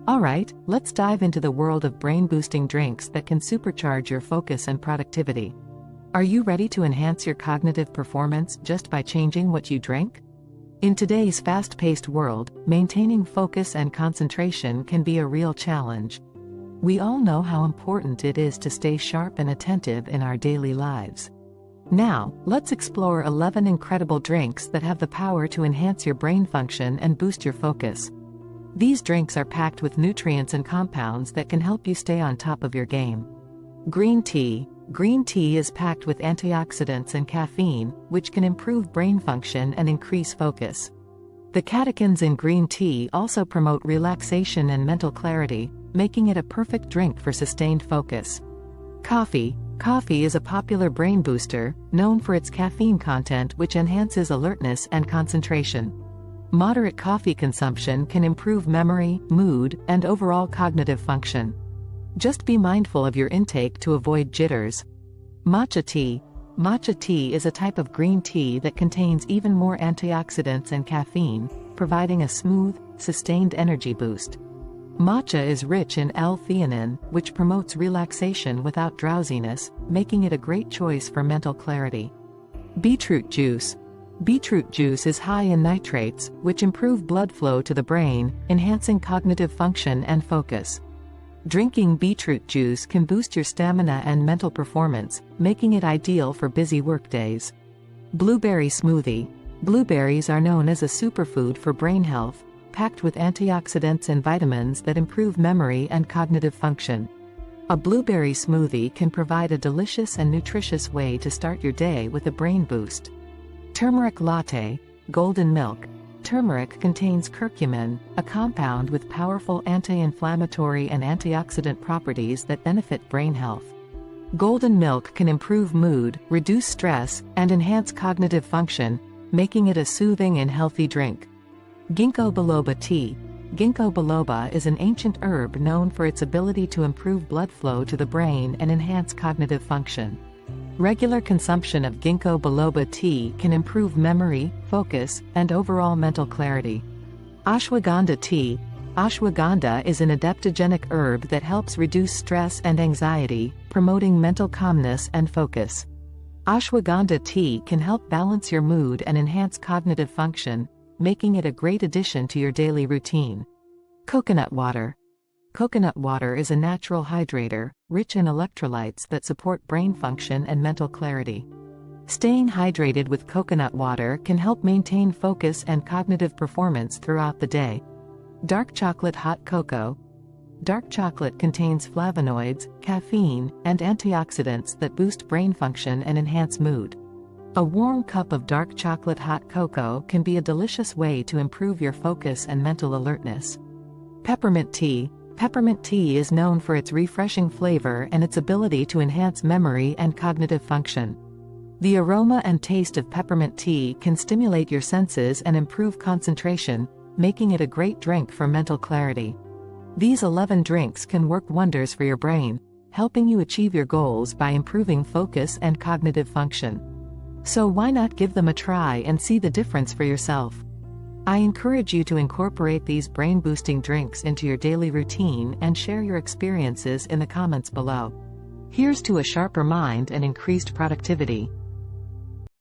Alright, let's dive into the world of brain-boosting drinks that can supercharge your focus and productivity. Are you ready to enhance your cognitive performance just by changing what you drink? In today's fast-paced world, maintaining focus and concentration can be a real challenge. We all know how important it is to stay sharp and attentive in our daily lives. Now, let's explore 11 incredible drinks that have the power to enhance your brain function and boost your focus. These drinks are packed with nutrients and compounds that can help you stay on top of your game. Green tea. Green tea is packed with antioxidants and caffeine, which can improve brain function and increase focus. The catechins in green tea also promote relaxation and mental clarity, making it a perfect drink for sustained focus. Coffee. Coffee is a popular brain booster, known for its caffeine content which enhances alertness and concentration. Moderate coffee consumption can improve memory, mood, and overall cognitive function. Just be mindful of your intake to avoid jitters. Matcha tea. Matcha tea is a type of green tea that contains even more antioxidants and caffeine, providing a smooth, sustained energy boost. Matcha is rich in L-theanine, which promotes relaxation without drowsiness, making it a great choice for mental clarity. Beetroot juice. Beetroot juice is high in nitrates, which improve blood flow to the brain, enhancing cognitive function and focus. Drinking beetroot juice can boost your stamina and mental performance, making it ideal for busy workdays. Blueberry smoothie. Blueberries are known as a superfood for brain health, packed with antioxidants and vitamins that improve memory and cognitive function. A blueberry smoothie can provide a delicious and nutritious way to start your day with a brain boost. Turmeric latte. Golden milk. Turmeric contains curcumin, a compound with powerful anti-inflammatory and antioxidant properties that benefit brain health. Golden milk can improve mood, reduce stress, and enhance cognitive function, making it a soothing and healthy drink. Ginkgo biloba tea. Ginkgo biloba is an ancient herb known for its ability to improve blood flow to the brain and enhance cognitive function. Regular consumption of ginkgo biloba tea can improve memory, focus, and overall mental clarity. Ashwagandha tea. Ashwagandha is an adaptogenic herb that helps reduce stress and anxiety, promoting mental calmness and focus. Ashwagandha tea can help balance your mood and enhance cognitive function, making it a great addition to your daily routine. Coconut water. Coconut water is a natural hydrator, rich in electrolytes that support brain function and mental clarity. Staying hydrated with coconut water can help maintain focus and cognitive performance throughout the day. Dark chocolate hot cocoa. Dark chocolate contains flavonoids, caffeine, and antioxidants that boost brain function and enhance mood. A warm cup of dark chocolate hot cocoa can be a delicious way to improve your focus and mental alertness. Peppermint tea. Peppermint tea is known for its refreshing flavor and its ability to enhance memory and cognitive function. The aroma and taste of peppermint tea can stimulate your senses and improve concentration, making it a great drink for mental clarity. These 11 drinks can work wonders for your brain, helping you achieve your goals by improving focus and cognitive function. So why not give them a try and see the difference for yourself? I encourage you to incorporate these brain-boosting drinks into your daily routine and share your experiences in the comments below. Here's to a sharper mind and increased productivity.